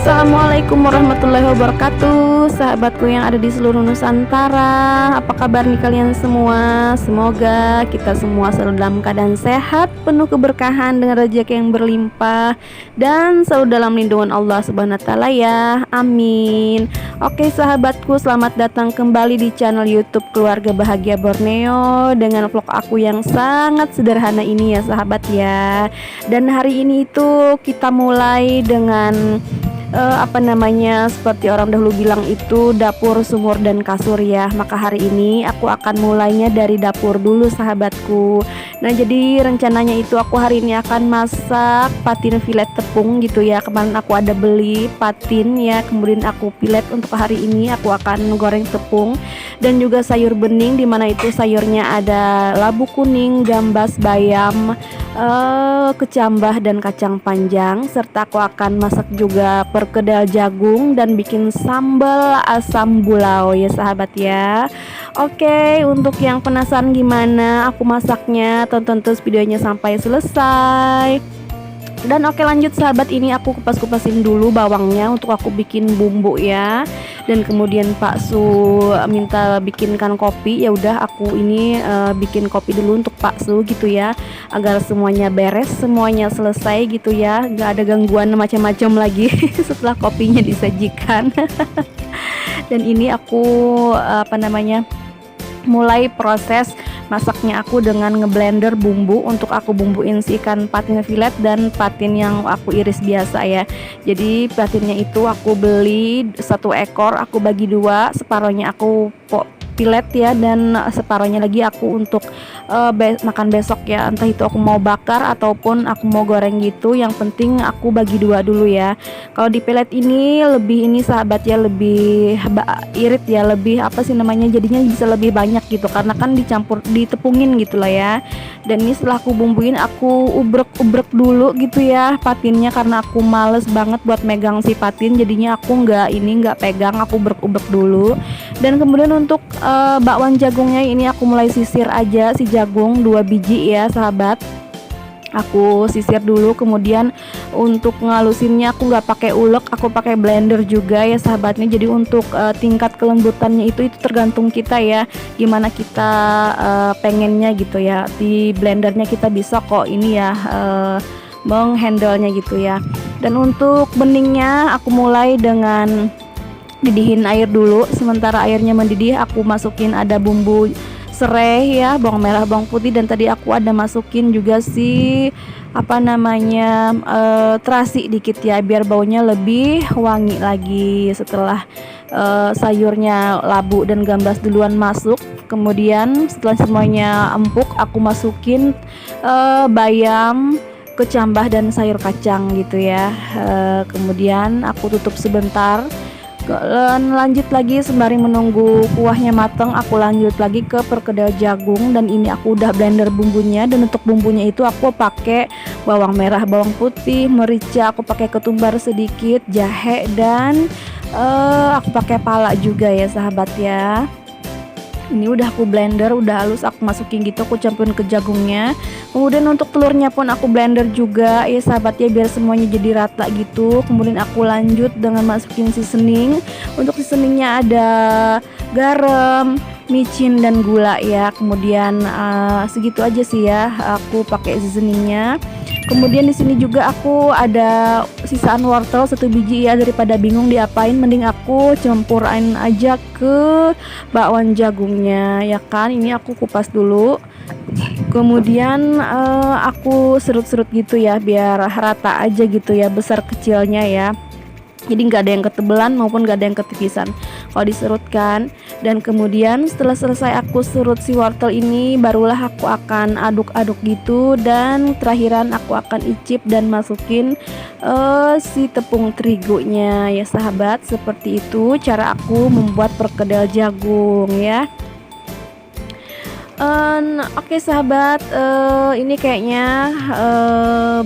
Assalamualaikum warahmatullahi wabarakatuh, sahabatku yang ada di seluruh Nusantara. Apa kabar nih kalian semua? Semoga kita semua selalu dalam keadaan sehat, penuh keberkahan dengan rezeki yang berlimpah, dan selalu dalam lindungan Allah Subhanahu wa taala ya. Amin. Oke sahabatku, selamat datang kembali di channel YouTube Keluarga Bahagia Borneo dengan vlog aku yang sangat sederhana ini ya sahabat ya. Dan hari ini itu kita mulai dengan seperti orang dahulu bilang itu dapur, sumur, dan kasur ya. Maka hari ini aku akan mulainya dari dapur dulu sahabatku. Nah jadi rencananya itu aku hari ini akan masak patin filet tepung gitu ya. Kemarin aku ada beli patin ya, kemudian aku filet. Untuk hari ini aku akan goreng tepung dan juga sayur bening, dimana itu sayurnya ada labu kuning, gambas, bayam, kecambah, dan kacang panjang. Serta aku akan masak juga perkedel jagung dan bikin sambal asam bulau ya sahabat ya. Oke, untuk yang penasaran gimana aku masaknya, tonton terus videonya sampai selesai. Dan oke lanjut sahabat, ini aku kupas-kupasin dulu bawangnya untuk aku bikin bumbu ya. Dan kemudian Pak Su minta bikinkan kopi, ya udah aku ini bikin kopi dulu untuk Pak Su gitu ya, agar semuanya beres, semuanya selesai gitu ya, nggak ada gangguan macam-macam lagi setelah kopinya disajikan. Dan ini aku mulai proses masaknya aku dengan ngeblender bumbu untuk aku bumbuin si ikan patin filet dan patin yang aku iris biasa ya. Jadi patinnya itu aku beli 1 ekor, aku bagi 2, separohnya aku filet ya, dan separohnya lagi aku untuk makan besok ya, entah itu aku mau bakar ataupun aku mau goreng gitu. Yang penting aku bagi 2 dulu ya. Kalau di filet ini lebih ini sahabat ya, lebih irit ya, lebih jadinya bisa lebih banyak gitu, karena kan dicampur ditepungin gitu lah ya. Dan ini setelah aku bumbuin, aku ubrek dulu gitu ya patinnya, karena aku males banget buat megang si patin, jadinya aku nggak pegang, aku ubrek dulu. Dan kemudian untuk bakwan jagungnya ini aku mulai sisir aja si jagung 2 biji ya sahabat. Aku sisir dulu, kemudian untuk ngalusinnya aku nggak pakai ulek, aku pakai blender juga ya sahabatnya. Jadi untuk tingkat kelembutannya itu tergantung kita ya, gimana kita pengennya gitu ya. Di blendernya kita bisa kok ini ya menghandlenya gitu ya. Dan untuk beningnya aku mulai dengan didihin air dulu. Sementara airnya mendidih, aku masukin ada bumbu serai ya, bawang merah, bawang putih, dan tadi aku ada masukin juga si terasi dikit ya, biar baunya lebih wangi lagi. Setelah sayurnya labu dan gambas duluan masuk, kemudian setelah semuanya empuk, aku masukin bayam, kecambah, dan sayur kacang gitu ya. Kemudian aku tutup sebentar. Lanjut lagi sembari menunggu kuahnya matang, aku lanjut lagi ke perkedel jagung, dan ini aku udah blender bumbunya. Dan untuk bumbunya itu aku pakai bawang merah, bawang putih, merica, aku pakai ketumbar sedikit, jahe, dan aku pakai pala juga ya sahabat ya. Ini udah aku blender, udah halus, aku masukin gitu, aku campurin ke jagungnya. Kemudian untuk telurnya pun aku blender juga ya sahabat ya, biar semuanya jadi rata gitu. Kemudian aku lanjut dengan masukin seasoning. Untuk seasoningnya ada garam, micin, dan gula ya. Kemudian segitu aja sih ya aku pakai seasoningnya. Kemudian di sini juga aku ada sisaan wortel 1 biji ya, daripada bingung diapain, mending aku campurin aja ke bakwan jagungnya ya kan. Ini aku kupas dulu, kemudian aku serut-serut gitu ya, biar rata aja gitu ya, besar kecilnya ya. Jadi nggak ada yang ketebelan maupun nggak ada yang ketipisan kalau diserutkan. Dan kemudian setelah selesai aku serut si wortel ini, barulah aku akan aduk-aduk gitu. Dan terakhiran aku akan icip dan masukin si tepung terigunya ya sahabat. Seperti itu cara aku membuat perkedel jagung ya. Oke sahabat, ini kayaknya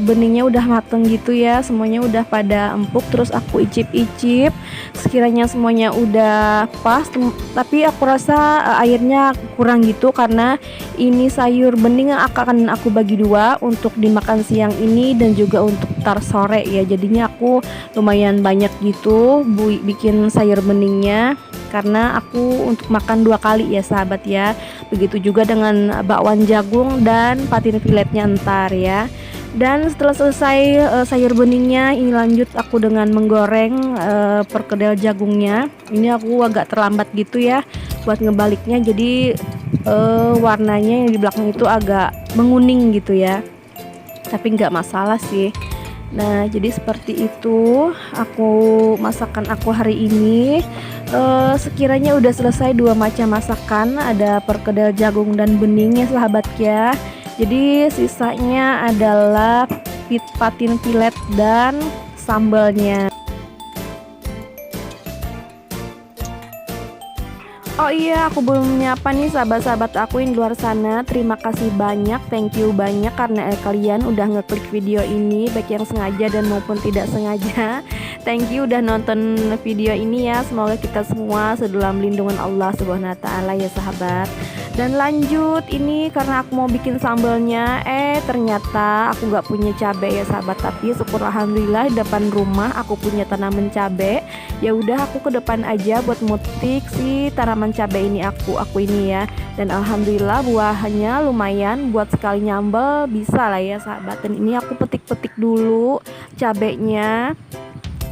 beningnya udah mateng gitu ya, semuanya udah pada empuk. Terus aku icip-icip, sekiranya semuanya udah pas, tapi aku rasa airnya kurang gitu, karena ini sayur bening yang akan aku bagi dua untuk dimakan siang ini dan juga untuk tar sore ya. Jadinya aku lumayan banyak gitu bikin sayur beningnya, karena aku untuk makan 2 kali ya sahabat ya. Begitu juga dengan bakwan jagung dan patin filetnya entar ya. Dan setelah selesai sayur beningnya, ini lanjut aku dengan menggoreng perkedel jagungnya. Ini aku agak terlambat gitu ya buat ngebaliknya, jadi warnanya yang di belakang itu agak menguning gitu ya, tapi nggak masalah sih. Nah, jadi seperti itu aku masakan aku hari ini. Sekiranya udah selesai 2 macam masakan, ada perkedel jagung dan bening ya sahabat ya. Jadi sisanya adalah patin filet dan sambalnya. Oh iya, aku belum menyapa nih sahabat-sahabat aku yang di luar sana. Terima kasih banyak, thank you banyak karena kalian udah ngeklik video ini, baik yang sengaja dan maupun tidak sengaja. Thank you udah nonton video ini ya. Semoga kita semua sedalam lindungan Allah Subhanahu wa taala ya sahabat. Dan lanjut, ini karena aku mau bikin sambalnya, ternyata aku nggak punya cabai ya sahabat. Tapi syukur alhamdulillah di depan rumah aku punya tanaman cabai. Ya udah, aku ke depan aja buat mutik si tanaman cabai ini aku ini ya. Dan alhamdulillah buahnya lumayan, buat sekali nyambel bisa lah ya sahabat. Dan ini aku petik-petik dulu cabainya.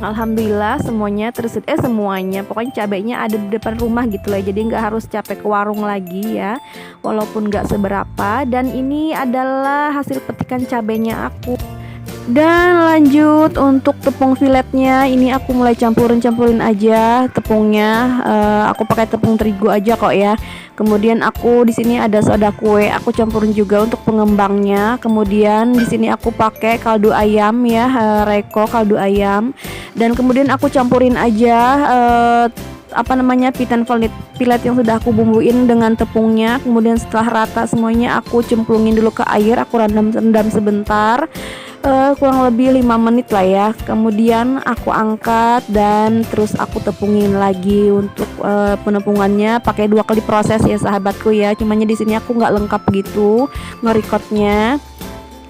Alhamdulillah semuanya semuanya pokoknya cabainya ada di depan rumah gitu lah, jadi nggak harus capek ke warung lagi ya, walaupun nggak seberapa. Dan ini adalah hasil petikan cabainya aku. Dan lanjut untuk tepung filetnya, ini aku mulai campurin aja tepungnya. Aku pakai tepung terigu aja kok ya. Kemudian aku di sini ada soda kue, aku campurin juga untuk pengembangnya. Kemudian di sini aku pakai kaldu ayam ya, Reko kaldu ayam. Dan kemudian aku campurin aja filet yang sudah aku bumbuin dengan tepungnya. Kemudian setelah rata semuanya aku cemplungin dulu ke air, aku rendam sebentar, kurang lebih 5 menit lah ya. Kemudian aku angkat dan terus aku tepungin lagi. Untuk penepungannya pakai 2 kali proses ya sahabatku ya, cuman di sini aku nggak lengkap gitu ngerekodnya.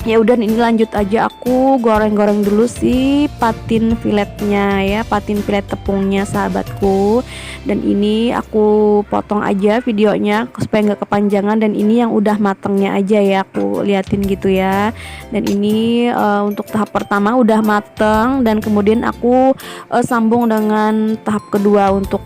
Ya udah, ini lanjut aja aku goreng-goreng dulu si patin filetnya ya, patin filet tepungnya sahabatku. Dan ini aku potong aja videonya supaya nggak kepanjangan. Dan ini yang udah matangnya aja ya aku liatin gitu ya. Dan ini untuk tahap pertama udah mateng, dan kemudian aku sambung dengan tahap kedua untuk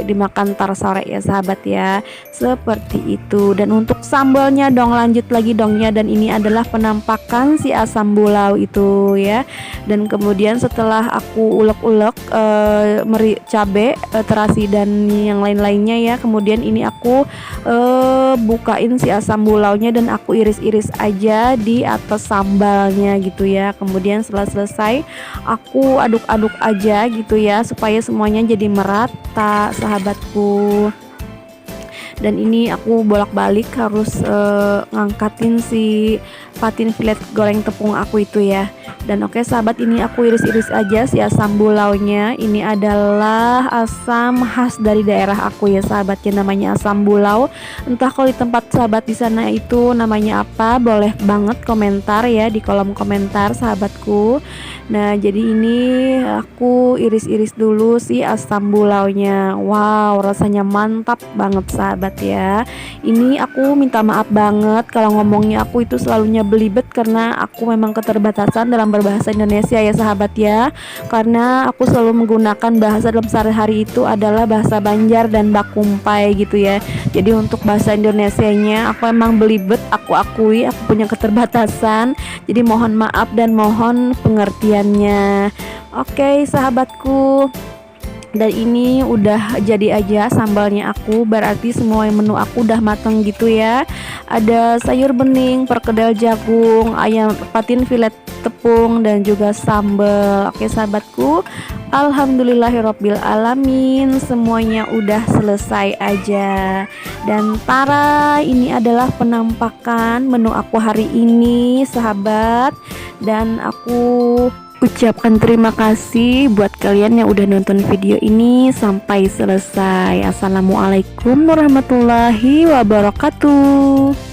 dimakan tar sore ya sahabat ya, seperti itu. Dan untuk sambalnya dong, lanjut lagi dongnya. Dan ini adalah penampakan si asam bulau itu ya. Dan kemudian setelah aku ulek-ulek cabe, terasi dan yang lain-lainnya ya, kemudian ini aku bukain si asam bulaunya dan aku iris-iris aja di atas sambalnya gitu ya. Kemudian setelah selesai aku aduk-aduk aja gitu ya, supaya semuanya jadi merata sahabatku. Dan ini aku bolak-balik harus ngangkatin si patin filet goreng tepung aku itu ya. Dan oke sahabat, ini aku iris-iris aja si asam bulaunya. Ini adalah asam khas dari daerah aku ya sahabatnya, namanya asam bulau. Entah kalau di tempat sahabat di sana itu namanya apa, boleh banget komentar ya di kolom komentar sahabatku. Nah, jadi ini aku iris-iris dulu si asam bulaunya. Wow, rasanya mantap banget sahabat ya. Ini aku minta maaf banget kalau ngomongnya aku itu selalunya belibet, karena aku memang keterbatasan dalam berbahasa Indonesia ya sahabat ya. Karena aku selalu menggunakan bahasa dalam sehari-hari itu adalah bahasa Banjar dan Bakumpai gitu ya. Jadi untuk bahasa Indonesianya aku emang belibet, aku akui aku punya keterbatasan. Jadi mohon maaf dan mohon pengertiannya. Oke sahabatku, dan ini udah jadi aja sambalnya aku, berarti semua menu aku udah mateng gitu ya. Ada sayur bening, perkedel jagung, ayam patin filet tepung dan juga sambal. Oke sahabatku, alhamdulillahirobbil alamin, semuanya udah selesai aja. Dan tara, ini adalah penampakan menu aku hari ini sahabat. Dan aku ucapkan terima kasih buat kalian yang udah nonton video ini sampai selesai. Assalamualaikum warahmatullahi wabarakatuh.